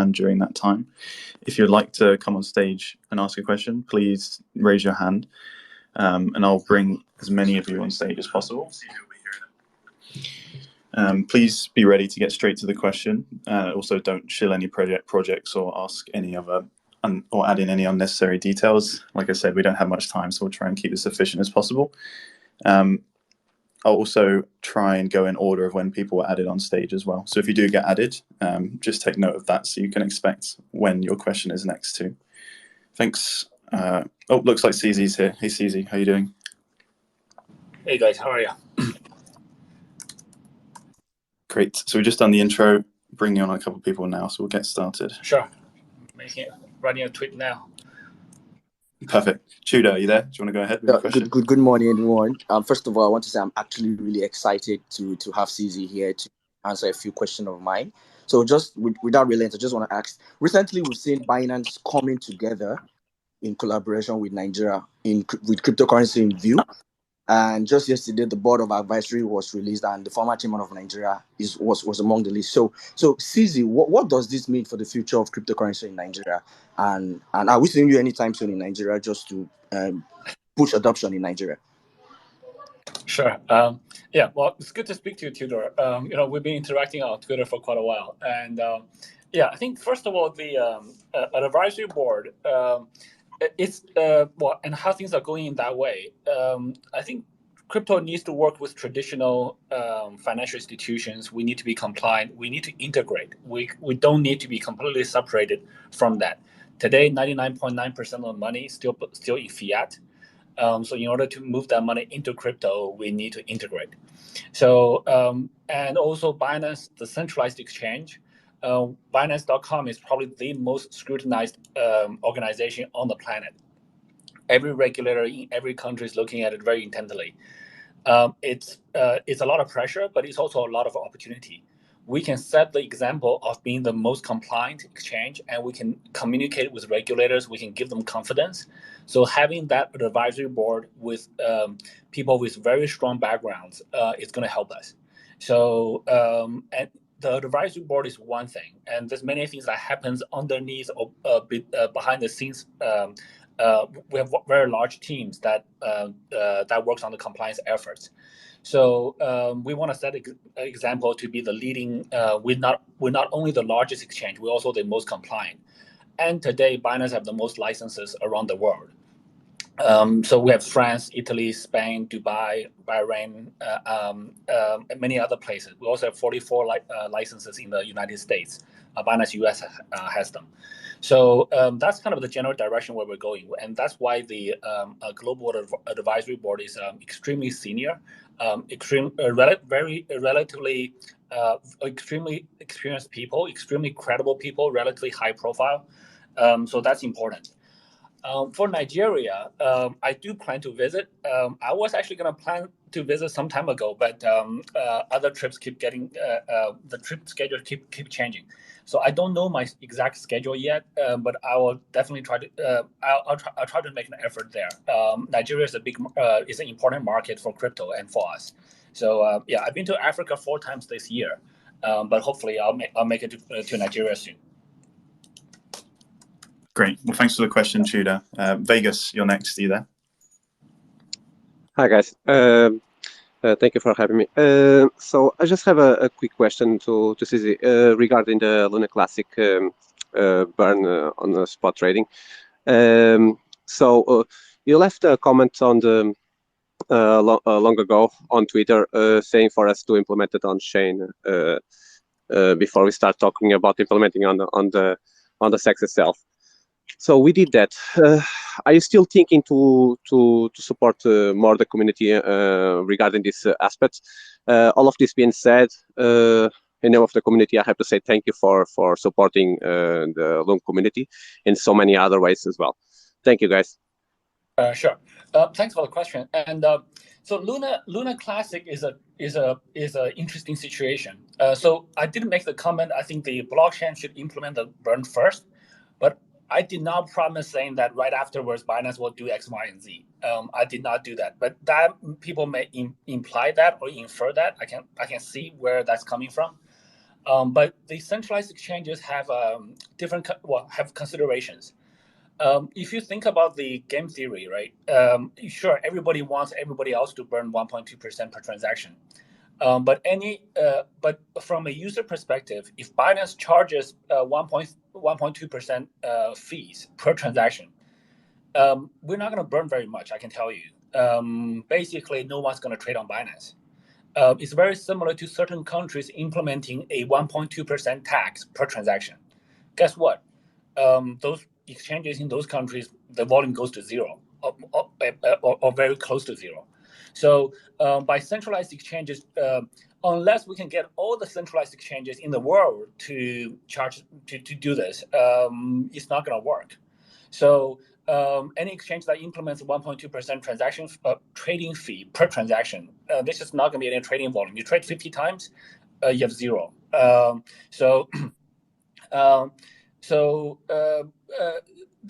hand during that time. If you'd like to come on stage and ask a question, please raise your hand, and I'll bring as many of you on stage as possible. Please be ready to get straight to the question. Also, don't shill any projects or ask any other or add in any unnecessary details. Like I said, we don't have much time, so we'll try and keep this efficient as possible. I'll also try and go in order of when people were added on stage as well. So if you do get added, just take note of that so you can expect when your question is next too. Thanks. Looks like CZ's here. Hey CZ, how you doing? Hey guys, how are you? Great. So we've just done the intro, bringing on a couple of people now, so we'll get started. Sure. Running a tweet now. Perfect. Tudor, are you there? Do you want to go ahead with your question? Good morning, everyone. First of all, I want to say I'm actually really excited to have CZ here to answer a few questions of mine. So just without relenting, I just want to ask, recently we've seen Binance coming together in collaboration with Nigeria with cryptocurrency in view. And just yesterday, the board of advisory was released, and the former chairman of Nigeria was among the list. So CZ, what does this mean for the future of cryptocurrency in Nigeria? And are we seeing you anytime soon in Nigeria just to push adoption in Nigeria? Sure. Yeah. Well, it's good to speak to you, Tudor. We've been interacting on Twitter for quite a while, and I think first of all, the advisory board. It's and how things are going in that way. I think crypto needs to work with traditional financial institutions. We need to be compliant. We need to integrate. We don't need to be completely separated from that. Today, 99.9% of the money is still in fiat. So in order to move that money into crypto, we need to integrate. So and also Binance, the centralized exchange. Binance.com is probably the most scrutinized organization on the planet. Every regulator in every country is looking at it very intently. It's a lot of pressure, but it's also a lot of opportunity. We can set the example of being the most compliant exchange, and we can communicate with regulators. We can give them confidence. So having that advisory board with people with very strong backgrounds is going to help us. So and the advisory board is one thing, and there's many things that happens underneath or behind the scenes. We have very large teams that works on the compliance efforts. So we want to set an example to be the leading. We're not only the largest exchange, we're also the most compliant. And today, Binance have the most licenses around the world. So we have France, Italy, Spain, Dubai, Bahrain, and many other places. We also have 44 licenses in the United States. Binance US has them. So that's kind of the general direction where we're going. And that's why the Global Advisory Board is extremely senior, relatively extremely experienced people, extremely credible people, relatively high profile. So that's important. For Nigeria, I do plan to visit. I was actually going to plan to visit some time ago, but other trips keep getting the trip schedule keep changing. So I don't know my exact schedule yet, but I will definitely try to. I'll try to make an effort there. Nigeria is is an important market for crypto and for us. So I've been to Africa 4 times this year, but hopefully I'll make it to Nigeria soon. Great. Well, thanks for the question, Tudor. Vegas, you're next. Are you there? Hi, guys. Thank you for having me. So I just have a quick question to CZ regarding the Luna Classic burn on the spot trading. So you left a comment on the long ago on Twitter saying for us to implement it on chain before we start talking about implementing on the SEX itself. So we did that. Are you still thinking to support more the community regarding these aspects? All of this being said, in name of the community, I have to say thank you for supporting the lunc community in so many other ways as well. Thank you, guys. Sure. Thanks for the question. And so Luna Classic is a interesting situation. So I didn't make the comment. I think the blockchain should implement the burn first, but I did not promise saying that right afterwards Binance will do X, Y, and Z. I did not do that, but that people may imply that or infer that. I can see where that's coming from. But the centralized exchanges have have considerations. If you think about the game theory, right? Sure, everybody wants everybody else to burn 1.2% per transaction. But from a user perspective, if Binance charges 1.2% fees per transaction, we're not going to burn very much. I can tell you. Basically, no one's going to trade on Binance. It's very similar to certain countries implementing a 1.2% tax per transaction. Guess what? Those exchanges in those countries, the volume goes to zero or very close to zero. So by centralized exchanges, unless we can get all the centralized exchanges in the world to charge to do this, it's not going to work. So any exchange that implements 1.2% transaction trading fee per transaction, this is not going to be any trading volume. You trade 50 times, you have zero.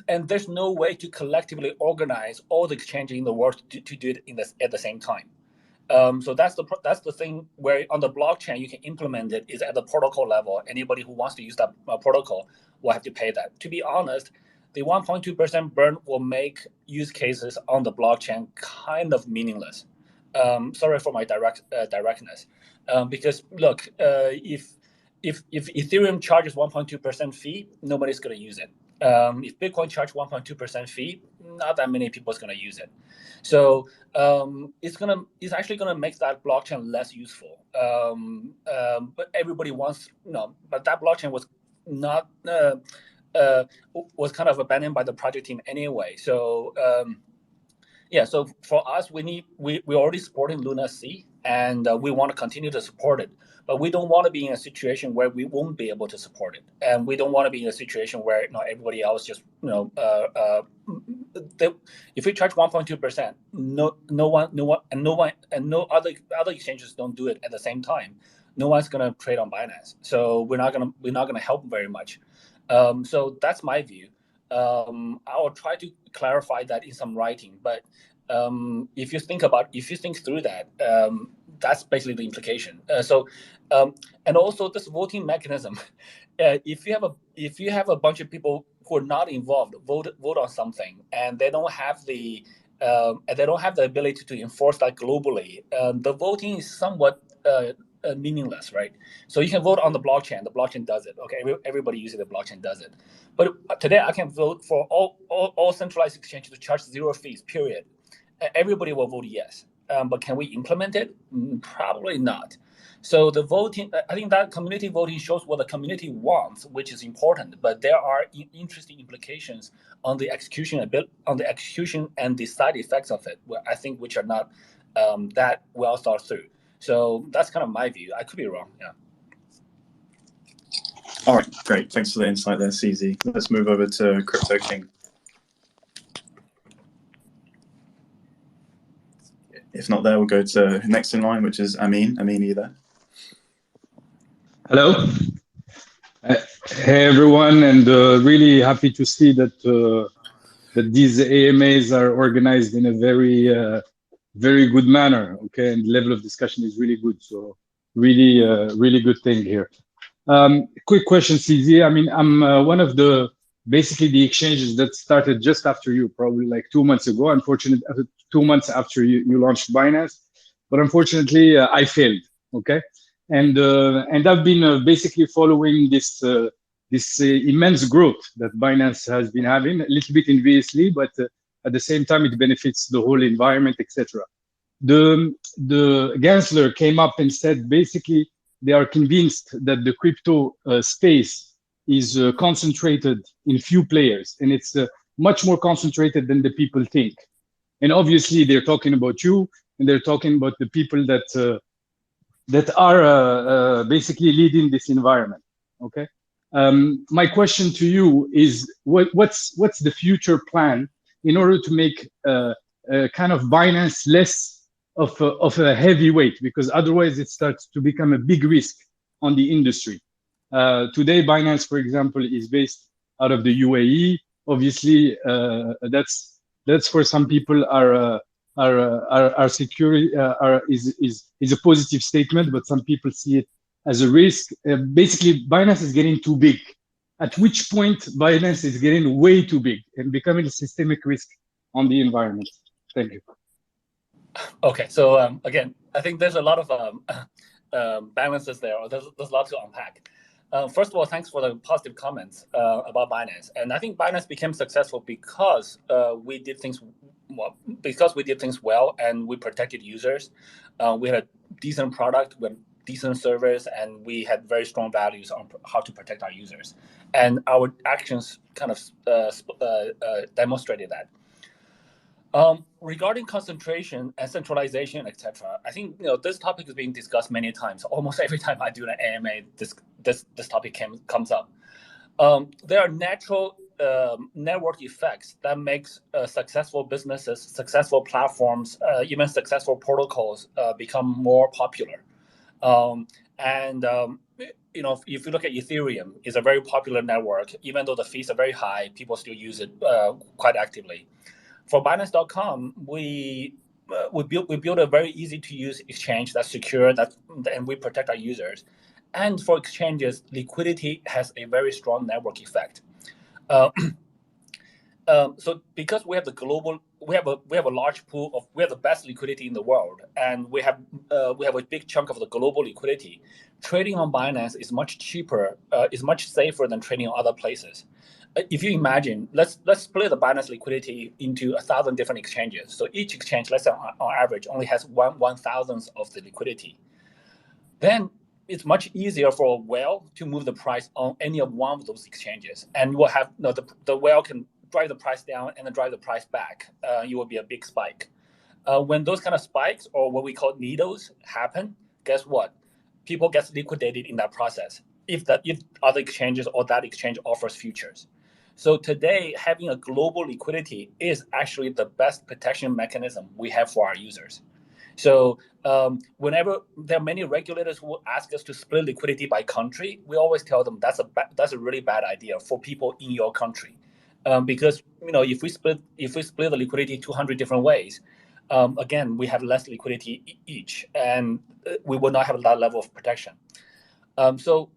And there's no way to collectively organize all the exchanges in the world to do it at the same time. So that's the thing where on the blockchain you can implement it is at the protocol level. Anybody who wants to use that protocol will have to pay that. To be honest, the 1.2% burn will make use cases on the blockchain kind of meaningless. Sorry for my directness, because look, if Ethereum charges 1.2% fee, nobody's going to use it. If Bitcoin charges 1.2% fee, not that many people is going to use it. So it's actually going to make that blockchain less useful. But everybody wants, but that blockchain was not was kind of abandoned by the project team anyway. So yeah, so for us, we're already supporting Luna C, and we want to continue to support it. But we don't want to be in a situation where we won't be able to support it, and we don't want to be in a situation where everybody else just if we charge 1.2%, no other exchanges don't do it at the same time. No one's gonna trade on Binance, so we're not gonna help very much. So that's my view. I will try to clarify that in some writing, but if you think through that, that's basically the implication. And also this voting mechanism, if you have a bunch of people who are not involved vote on something, and they don't have the ability to enforce that globally, the voting is somewhat meaningless, right? So you can vote on the blockchain does it. Okay, everybody using the blockchain does it. But today I can vote for all centralized exchanges to charge zero fees, period. Everybody will vote yes. But can we implement it? Probably not. So the voting, I think that community voting shows what the community wants, which is important. But there are interesting implications on the execution and the side effects of it, I think, which are not that well thought through. So that's kind of my view. I could be wrong. Yeah. All right, great. Thanks for the insight there, CZ. Let's move over to Crypto King. If not there, we'll go to next in line, which is Amin. Amin, are you there? Hello. Hey, everyone, and really happy to see that that these AMAs are organized in a very good manner. Okay, and the level of discussion is really good. So really good thing here. Quick question, CZ. I mean, I'm one of the basically the exchanges that started just after you, probably like 2 months ago. Unfortunately, 2 months after you launched Binance, but unfortunately I failed. Okay, and I've been basically following this immense growth that Binance has been having, a little bit enviously, but at the same time it benefits the whole environment, etc. The Gensler came up and said basically they are convinced that the crypto space is concentrated in few players, and it's much more concentrated than the people think. And obviously they're talking about you, and they're talking about the people that are basically leading this environment. Okay. My question to you is, what's the future plan in order to make kind of Binance less of a heavyweight, because otherwise it starts to become a big risk on the industry. Today, Binance, for example, is based out of the UAE. Obviously, that's for some people are security is a positive statement, but some people see it as a risk. Basically, Binance is getting too big. At which point Binance is getting way too big and becoming a systemic risk on the environment? Thank you. Okay, so again, I think there's a lot of balances there, or there's a lot to unpack. First of all, thanks for the positive comments about Binance, and I think Binance became successful because we did things well, and we protected users. We had a decent product, we had decent service, and we had very strong values on how to protect our users, and our actions kind of demonstrated that. Regarding concentration and centralization, etc., I think this topic is being discussed many times. Almost every time I do an AMA, this topic comes up. There are natural network effects that makes successful businesses, successful platforms, even successful protocols become more popular. If you look at Ethereum, it's a very popular network. Even though the fees are very high, people still use it quite actively. For Binance.com, we built a very easy to use exchange that's secure, and we protect our users. And for exchanges, liquidity has a very strong network effect. So because we have a large pool of, we have the best liquidity in the world, and we have a big chunk of the global liquidity. Trading on Binance is much cheaper, is much safer than trading on other places. If you imagine, let's split the Binance liquidity into 1,000 different exchanges. So each exchange, let's say on average, only has 1/1000th of the liquidity. Then it's much easier for a whale to move the price on any of one of those exchanges, and we'll have the whale can drive the price down and then drive the price back. You will be a big spike. When those kind of spikes, or what we call needles, happen, guess what? People get liquidated in that process if other exchanges or that exchange offers futures. So today, having a global liquidity is actually the best protection mechanism we have for our users. So whenever there are many regulators who ask us to split liquidity by country, we always tell them that's a really bad idea for people in your country, because if we split the liquidity 200 different ways, again we have less liquidity each, and we will not have that level of protection. So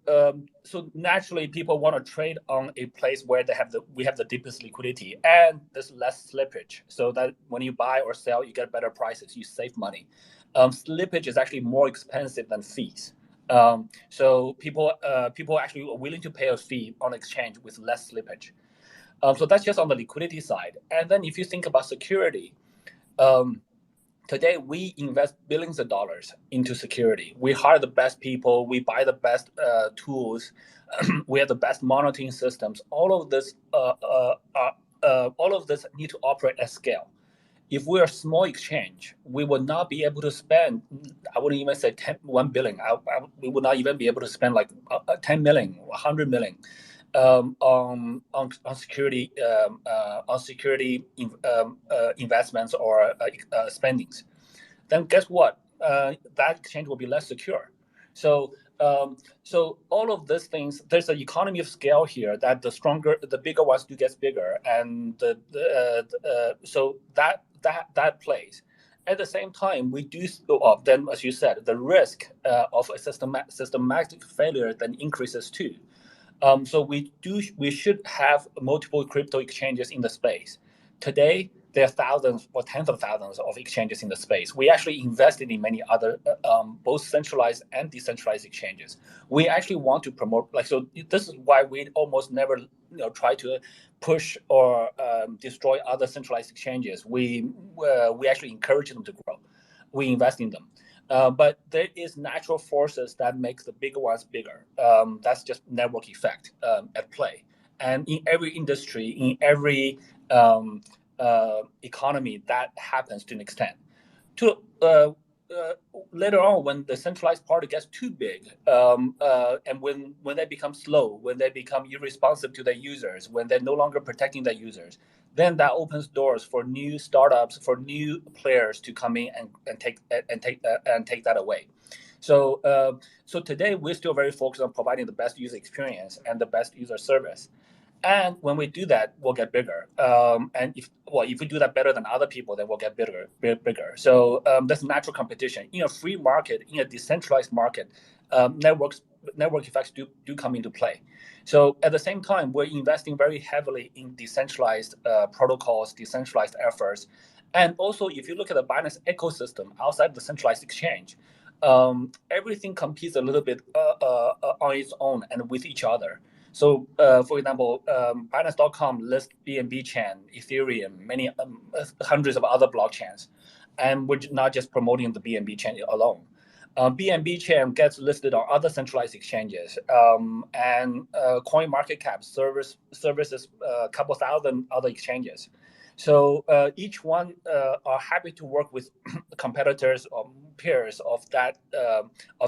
naturally, people want to trade on a place where we have the deepest liquidity and there's less slippage, so that when you buy or sell, you get better prices, you save money. Slippage is actually more expensive than fees. So people actually are willing to pay a fee on exchange with less slippage. So that's just on the liquidity side. And then if you think about security, today, we invest billions of dollars into security. We hire the best people. We buy the best tools. We have the best monitoring systems. All of this need to operate at scale. If we're a small exchange, we would not be able to spend, I wouldn't even say 1 billion. We would not even be able to spend like 10 million, 100 million on security investments or spendings. Then guess what? That exchange will be less secure. So all of these things, there's an economy of scale here that the bigger ones do get bigger, and so that plays. At the same time, we do then, as you said, the risk of a systematic failure then increases too. So we should have multiple crypto exchanges in the space. Today, there are thousands or tens of thousands of exchanges in the space. We actually invested in many other, both centralized and decentralized exchanges. We actually want to promote, so this is why we almost never try to push or destroy other centralized exchanges. We actually encourage them to grow. We invest in them. But there is natural forces that makes the bigger ones bigger. That's just network effect at play. And in every industry, in every economy, that happens to an extent. Later on, when the centralized party gets too big, and when they become slow, when they become irresponsive to their users, when they're no longer protecting their users, then that opens doors for new startups, for new players to come in and take that away. So today we're still very focused on providing the best user experience and the best user service. And when we do that, we'll get bigger. And if we do that better than other people, then we'll get bigger. So that's natural competition. In a free market, in a decentralized market, network effects do come into play. So at the same time, we're investing very heavily in decentralized protocols, decentralized efforts. And also, if you look at the Binance ecosystem outside the centralized exchange, everything competes a little bit on its own and with each other. So, for example, Binance.com lists BNB chain, Ethereum, many hundreds of other blockchains, and we're not just promoting the BNB chain alone. BNB chain gets listed on other centralized exchanges, and CoinMarketCap services a couple thousand other exchanges. So each one are happy to work with competitors or peers of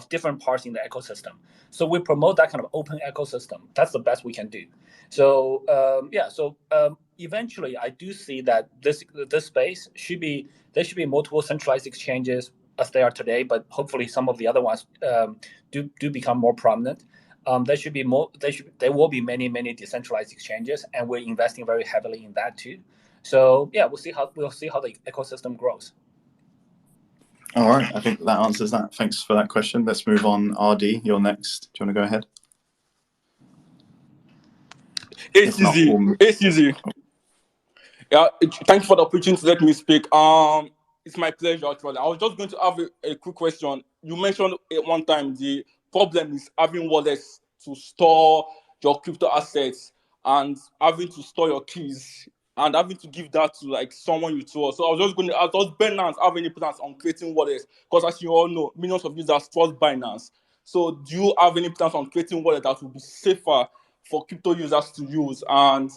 different parts in the ecosystem. So we promote that kind of open ecosystem. That's the best we can do. So eventually, I do see that this space there should be multiple centralized exchanges as they are today, but hopefully some of the other ones do become more prominent. There will be many decentralized exchanges, and we're investing very heavily in that too. So yeah, we'll see how the ecosystem grows. All right, I think that answers that. Thanks for that question. Let's move on. RD, you're next. Do you want to go ahead? It's easy. It's easy. Yeah, thank you for the opportunity to let me speak. It's my pleasure, actually. I was just going to have a quick question. You mentioned at one time the problem is having wallets to store your crypto assets and having to store your keys and having to give that to like someone you trust. So I was just going to ask, does Binance have any plans on creating wallets? Because as you all know, millions of users trust Binance. So do you have any plans on creating wallets that will be safer for crypto users to use and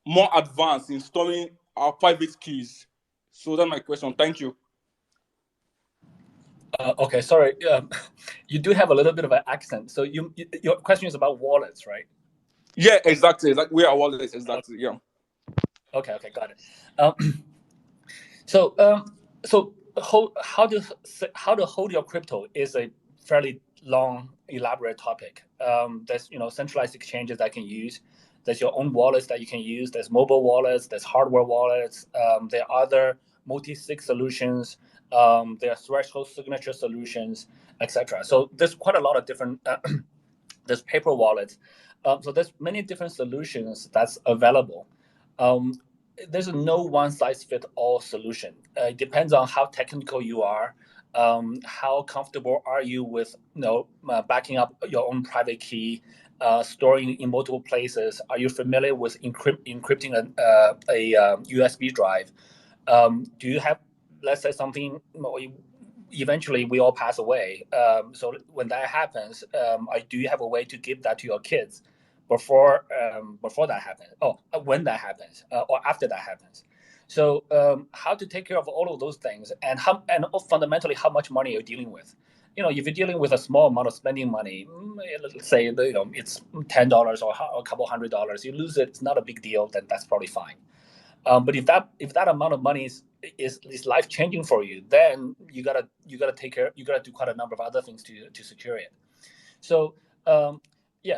more advanced in storing our private keys? So that's my question. Thank you. Okay, sorry. You do have a little bit of an accent. So your question is about wallets, right? Yeah, exactly. Like we are wallets, exactly. Yeah. Okay, got it. So how to hold your crypto is a fairly long, elaborate topic. There's centralized exchanges that can use. There's your own wallets that you can use. There's mobile wallets. There's hardware wallets. There are other multi-sig solutions. There are threshold signature solutions, etc. So there's quite a lot of different. There's paper wallets. So there's many different solutions that's available. There's no one-size-fits-all solution. It depends on how technical you are, how comfortable are you with backing up your own private key, storing in multiple places. Are you familiar with encrypting a USB drive? Do you have, let's say, something? Eventually, we all pass away. So when that happens, do you have a way to give that to your kids before that happens, when that happens, or after that happens? So how to take care of all of those things, and fundamentally how much money you're dealing with. If you're dealing with a small amount of spending money, let's say it's $10 or a couple $100, you lose it. It's not a big deal. Then that's probably fine. But if that amount of money is life changing for you, then you gotta take care. You gotta do quite a number of other things to secure it. So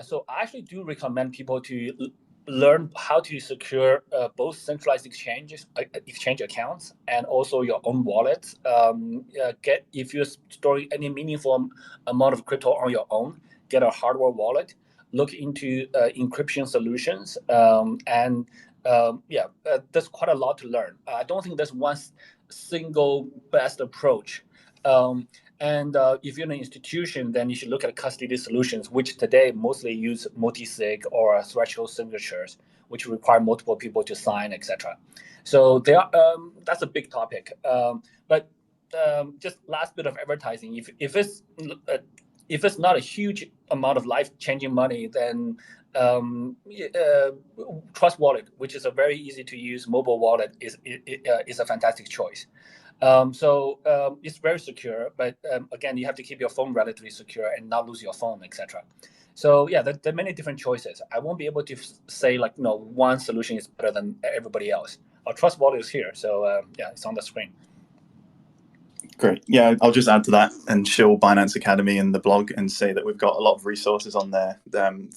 so I actually do recommend people to learn how to secure both centralized exchange accounts and also your own wallets. If you're storing any meaningful amount of crypto on your own, get a hardware wallet. Look into encryption solutions, there's quite a lot to learn. I don't think there's one single best approach. If you're in an institution, then you should look at custody solutions, which today mostly use multi-sig or threshold signatures, which require multiple people to sign, etc. So that's a big topic. But just last bit of advertising. If it's not a huge amount of life-changing money, then Trust Wallet, which is a very easy to use mobile wallet, is a fantastic choice. It's very secure, but again, you have to keep your phone relatively secure and not lose your phone, etc. So there are many different choices. I won't be able to say one solution is better than everybody else. Our Trust Wallet is here, so it's on the screen. Great. Yeah, I'll just add to that and shill Binance Academy in the blog and say that we've got a lot of resources on there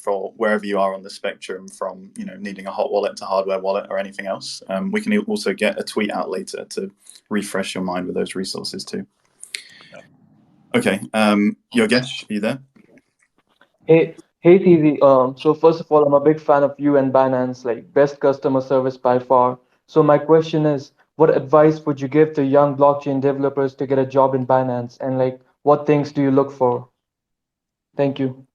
for wherever you are on the spectrum, from needing a hot wallet to hardware wallet or anything else. We can also get a tweet out later to refresh your mind with those resources too. Okay, Yogesh, are you there? Hey, CZ. So first of all, I'm a big fan of you and Binance, like best customer service by far. So my question is, what advice would you give to young blockchain developers to get a job in Binance, and like what things do you look for? Thank you.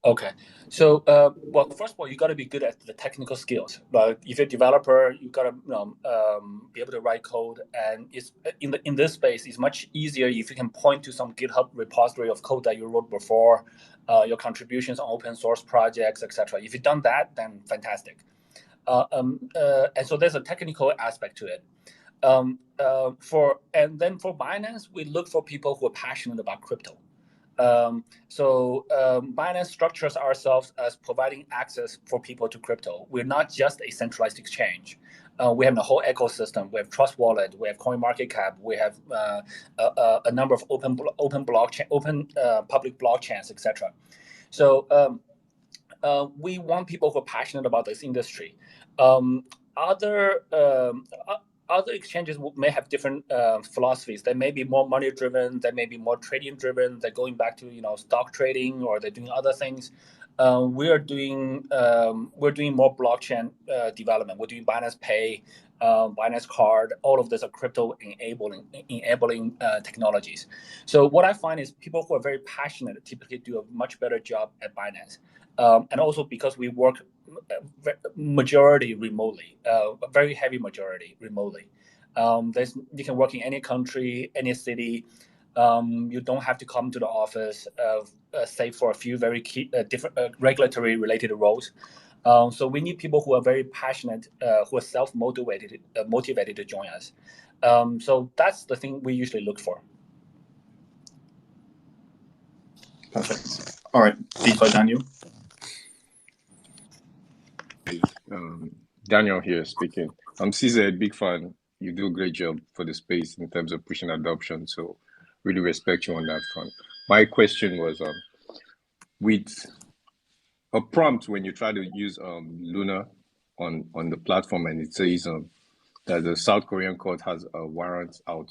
Okay. So, well, first of all, you got to be good at the technical skills. Like, if you're a developer, you got to be able to write code. And it's in this space, it's much easier if you can point to some GitHub repository of code that you wrote before, your contributions on open source projects, etc. If you've done that, then fantastic. And so there's a technical aspect to it. For Binance, we look for people who are passionate about crypto. Binance structures ourselves as providing access for people to crypto. We're not just a centralized exchange. We have the whole ecosystem. We have Trust Wallet. We have CoinMarketCap. We have a number of open blockchain, public blockchains, etc. So we want people who are passionate about this industry. Other other exchanges may have different philosophies. They may be more money driven. They may be more trading driven. They're going back to stock trading, or they're doing other things. We're doing more blockchain development. We're doing Binance Pay, Binance Card. All of these are crypto enabling technologies. So what I find is people who are very passionate typically do a much better job at Binance. And also because we work majority remotely, a very heavy majority remotely. You can work in any country, any city. You don't have to come to the office, save for a few very key, different regulatory related roles. So we need people who are very passionate, who are self-motivated, motivated to join us. So that's the thing we usually look for. Perfect. All right, DeFi Daniel. Daniel here speaking. I'm CZ, big fan. You do a great job for the space in terms of pushing adoption. So really respect you on that front. My question was with a prompt when you try to use Luna on the platform, and it says that the South Korean court has a warrant out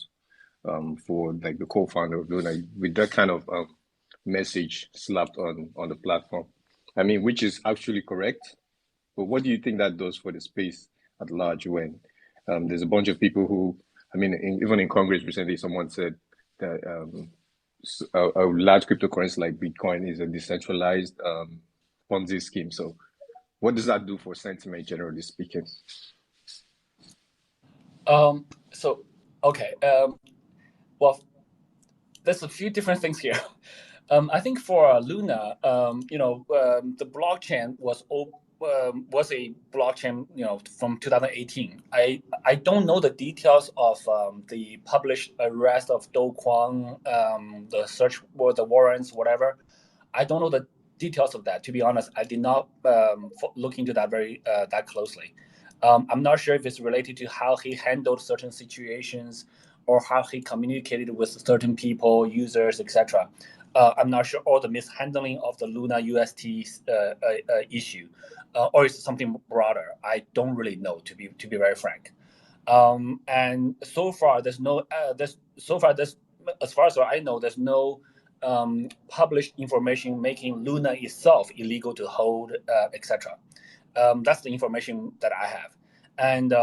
for like the co-founder of Luna, with that kind of message slapped on the platform. I mean, which is actually correct. But what do you think that does for the space at large when there's a bunch of people who, I mean, even in Congress recently, someone said that a large cryptocurrency like Bitcoin is a decentralized Ponzi scheme. So what does that do for sentiment, generally speaking? Well, there's a few different things here. I think for Luna, the blockchain was a blockchain, from 2018. I don't know the details of the published arrest of Do Kwon, the search for the warrants, whatever. I don't know the details of that. To be honest, I did not look into that that closely. I'm not sure if it's related to how he handled certain situations or how he communicated with certain people, users, etc. I'm not sure, or the mishandling of the Luna UST issue, or is it something broader? I don't really know, to be very frank. And so far, there's as far as I know, there's no published information making Luna itself illegal to hold, etc. That's the information that I have, and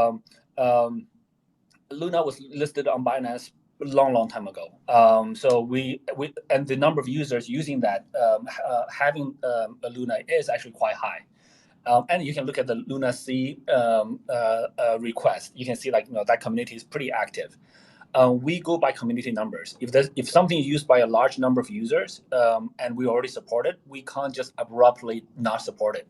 Luna was listed on Binance a long time ago. So we and the number of users using that, having a Luna is actually quite high. And you can look at the Luna C request. You can see that community is pretty active. We go by community numbers. If something is used by a large number of users, and we already support it, we can't just abruptly not support it.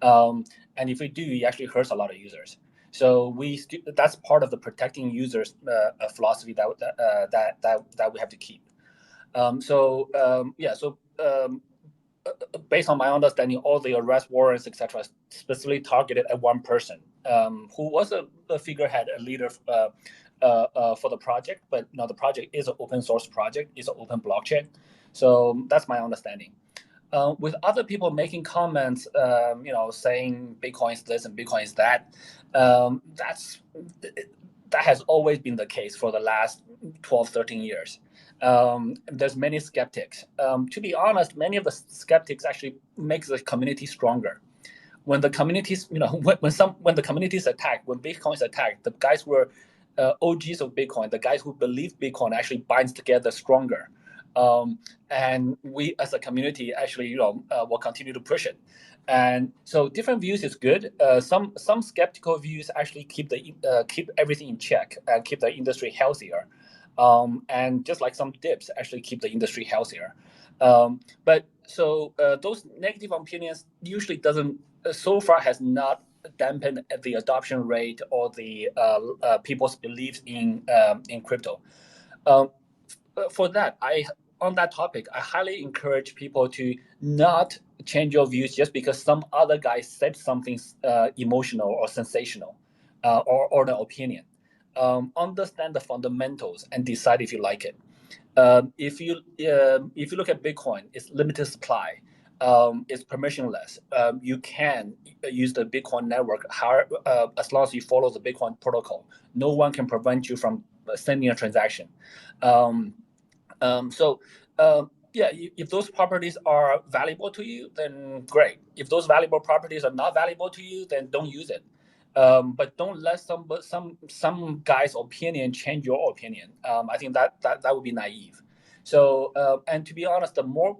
And if we do, it actually hurts a lot of users. So that's part of the protecting users philosophy that we have to keep. Based on my understanding, all the arrest warrants, etc., specifically targeted at one person, who was a figurehead, a leader for the project. But the project is an open source project, it's an open blockchain. So that's my understanding. With other people making comments, saying Bitcoin is this and Bitcoin is that, that has always been the case for the last 12, 13 years. There's many skeptics. To be honest, many of the skeptics actually makes the community stronger. When the communities, when the community is attacked, when Bitcoin is attacked, the guys who are OGs of Bitcoin, the guys who believe Bitcoin, actually binds together stronger. And we as a community actually, will continue to push it. And so different views is good. Some skeptical views actually keep everything in check and keep the industry healthier. And just like some dips actually keep the industry healthier. But so those negative opinions usually doesn't so far has not dampened the adoption rate or the people's beliefs in crypto. For that, on that topic, I highly encourage people to not change your views just because some other guy said something emotional or sensational, or an opinion. Understand the fundamentals and decide if you like it. If you look at Bitcoin, it's limited supply. It's permissionless. You can use the Bitcoin network as long as you follow the Bitcoin protocol. No one can prevent you from sending a transaction. Yeah, if those properties are valuable to you, then great. If those valuable properties are not valuable to you, then don't use it. But don't let some guy's opinion change your opinion. I think that would be naive. So and to be honest, the more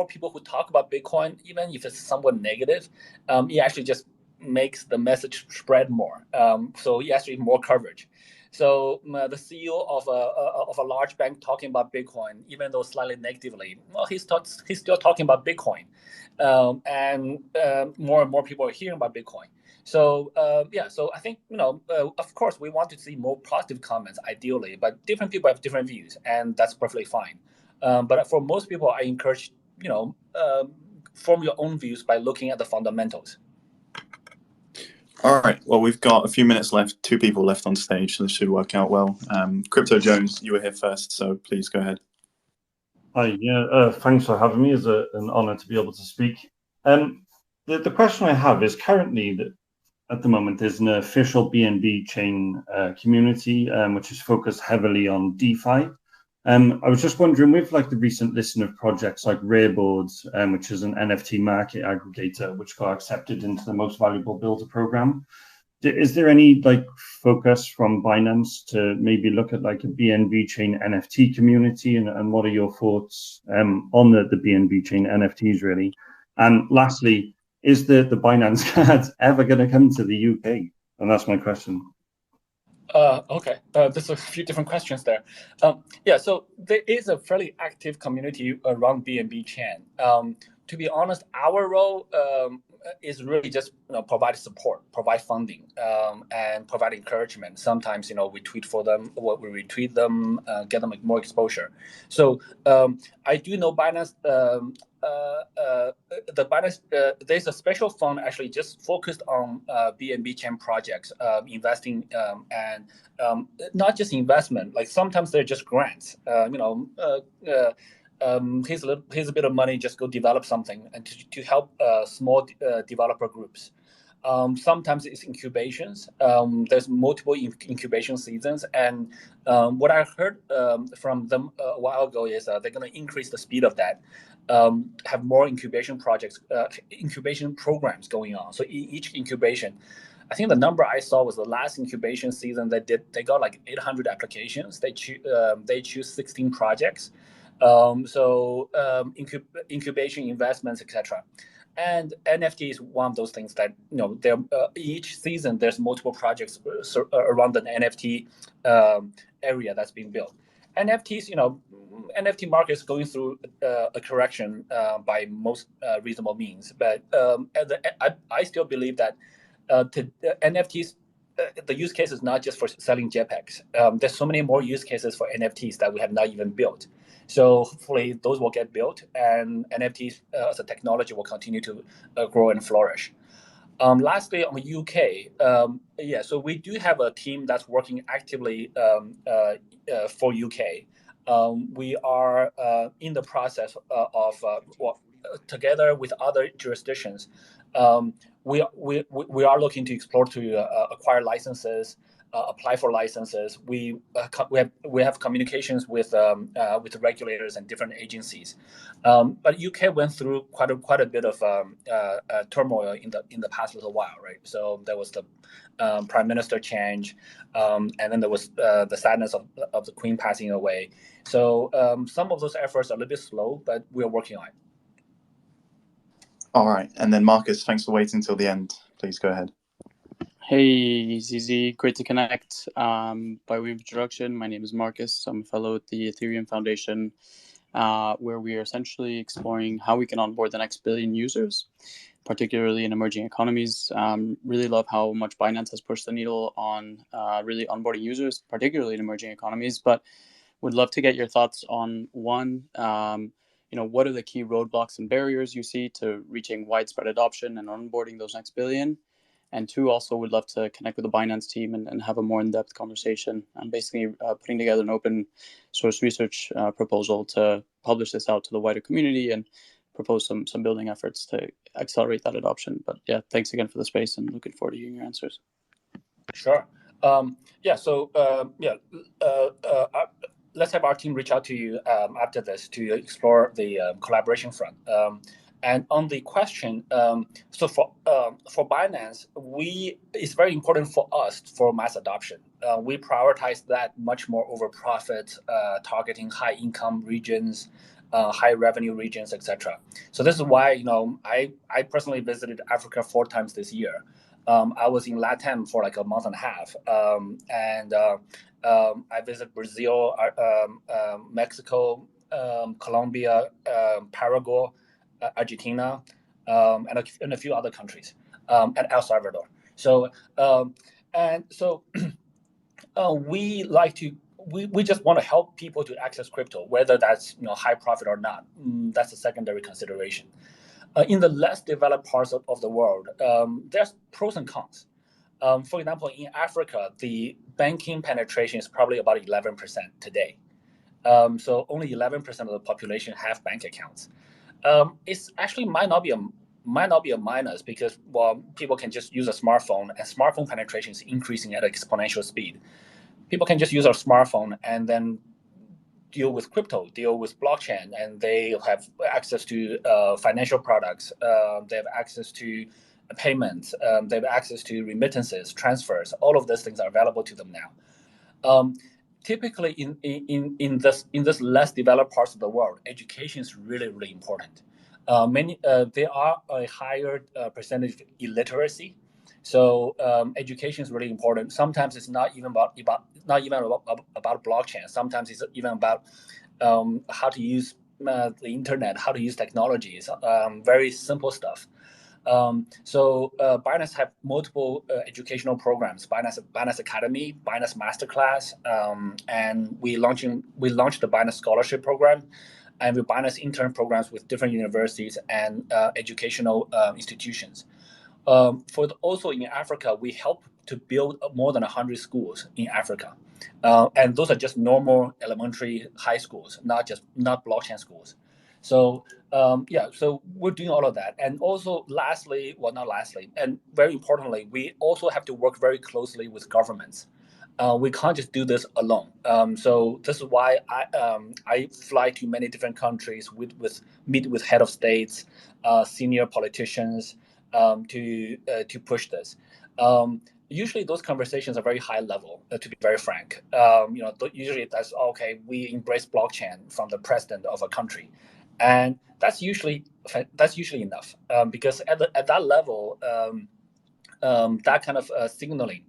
people who talk about Bitcoin, even if it's somewhat negative, it actually just makes the message spread more. So it actually more coverage. So the CEO of a large bank talking about Bitcoin, even though slightly negatively, well, he's still talking about Bitcoin, and more and more people are hearing about Bitcoin. So yeah, so I think of course we want to see more positive comments ideally, but different people have different views, and that's perfectly fine. But for most people, I encourage form your own views by looking at the fundamentals. All right. Well, we've got a few minutes left. 2 people left on stage, so this should work out well. Crypto Jones, you were here first, so please go ahead. Hi. Yeah. Thanks for having me. It's an honor to be able to speak. The question I have is currently that at the moment there's an official BNB chain community which is focused heavily on DeFi. I was just wondering, with like the recent listing of projects like Rareboards, which is an NFT market aggregator, which got accepted into the Most Valuable Builder program, is there any like focus from Binance to maybe look at like a BNB chain NFT community, and what are your thoughts on the BNB chain NFTs really? And lastly, is the Binance card ever going to come to the UK? And that's my question. Okay, there's a few different questions there. Yeah, so there is a fairly active community around BNB chain. To be honest, our role is really just provide support, provide funding, and provide encouragement. Sometimes we tweet for them, or we retweet them, get them more exposure. So I do know Binance. The Binance, there's a special fund actually just focused on BNB chain projects, investing, and not just investment. Like sometimes they're just grants. Here's a bit of money, just go develop something, and to help small developer groups. Sometimes it's incubations. There's multiple incubation seasons, and what I heard from them a while ago is they're going to increase the speed of that. Have more incubation projects, incubation programs going on. So each incubation, I think the number I saw was the last incubation season they got like 800 applications. They choose 16 projects. Incubation investments, etc. And NFT is one of those things that each season there's multiple projects around the NFT area that's being built. NFTs, NFT market is going through a correction by most reasonable means, but I still believe that NFTs, the use case is not just for selling JPEGs. There's so many more use cases for NFTs that we have not even built. So hopefully those will get built, and NFTs as a technology will continue to grow and flourish. Lastly, on the UK, yeah, so we do have a team that's working actively for UK. We are in the process of together with other jurisdictions. We are looking to explore to acquire licenses apply for licenses. We have communications with the regulators and different agencies. But UK went through quite a bit of turmoil in the past little while, right? So there was the prime minister change, and then there was the sadness of the Queen passing away. So some of those efforts are a little bit slow, but we're working on it. All right, and then Marcus, thanks for waiting till the end. Please go ahead. Hey, ZZ, great to connect. By way of introduction, my name is Marcus. I'm a fellow at the Ethereum Foundation, where we are essentially exploring how we can onboard the next billion users, particularly in emerging economies. Really love how much Binance has pushed the needle on really onboarding users, particularly in emerging economies, but would love to get your thoughts on one, what are the key roadblocks and barriers you see to reaching widespread adoption and onboarding those next billion? And two, also would love to connect with the Binance team and have a more in-depth conversation. I'm basically putting together an open source research proposal to publish this out to the wider community and propose some building efforts to accelerate that adoption. But yeah, thanks again for the space and looking forward to hearing your answers. Sure. Let's have our team reach out to you after this to explore the collaboration front. And on the question, so for Binance, it's very important for us for mass adoption. We prioritize that much more over profit, targeting high income regions, high revenue regions, etc. So this is why I personally visited Africa 4 times this year. I was in LATAM for like a month and a half, and I visited Brazil, Mexico, Colombia, Paraguay, Argentina, and a few other countries, and El Salvador. So we just want to help people to access crypto, whether that's high profit or not. That's a secondary consideration. In the less developed parts of the world, there's pros and cons. For example, in Africa, the banking penetration is probably about 11% today. So only 11% of the population have bank accounts. It's actually might not be a minus because people can just use a smartphone, and smartphone penetration is increasing at exponential speed. People can just use a smartphone and then deal with crypto, deal with blockchain, and they have access to financial products. They have access to payments. They have access to remittances, transfers. All of those things are available to them now. Typically, in this less developed parts of the world, education is really, really important. There are a higher percentage of illiteracy, so education is really important. Sometimes it's not even about blockchain. Sometimes it's even about how to use the internet, how to use technologies. Very simple stuff. So Binance have multiple educational programs: Binance Academy, Binance Masterclass, and we launched the Binance Scholarship Program, and we Binance intern programs with different universities and educational institutions. Also in Africa, we help to build more than 100 schools in Africa, and those are just normal elementary high schools, not blockchain schools. So so we're doing all of that. And also and very importantly, we also have to work very closely with governments. We can't just do this alone. So this is why I fly to many different countries, meet with head of states, senior politicians, to push this. Usually those conversations are very high level, to be very frank. Usually that's okay. We embrace blockchain from the president of a country. And that's usually enough, because at that level, that kind of signaling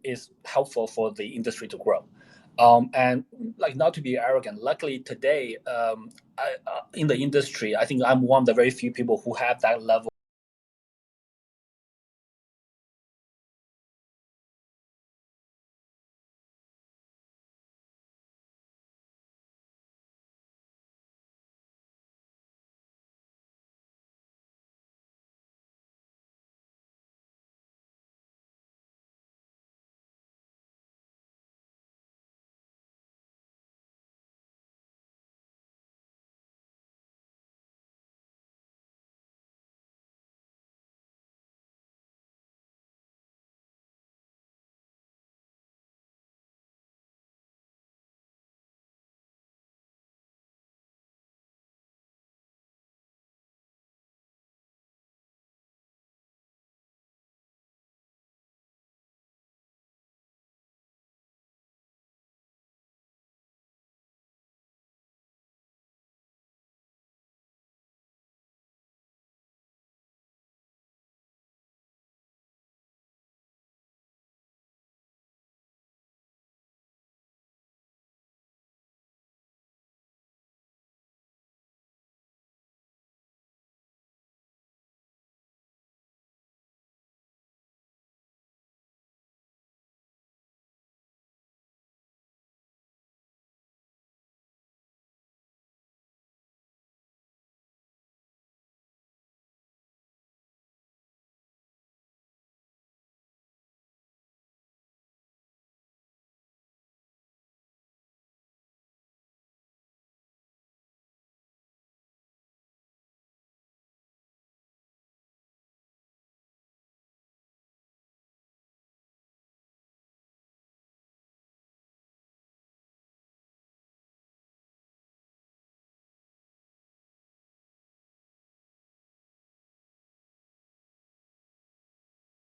is helpful for the industry to grow. And not to be arrogant, luckily today, in the industry, I think I'm one of the very few people who have that level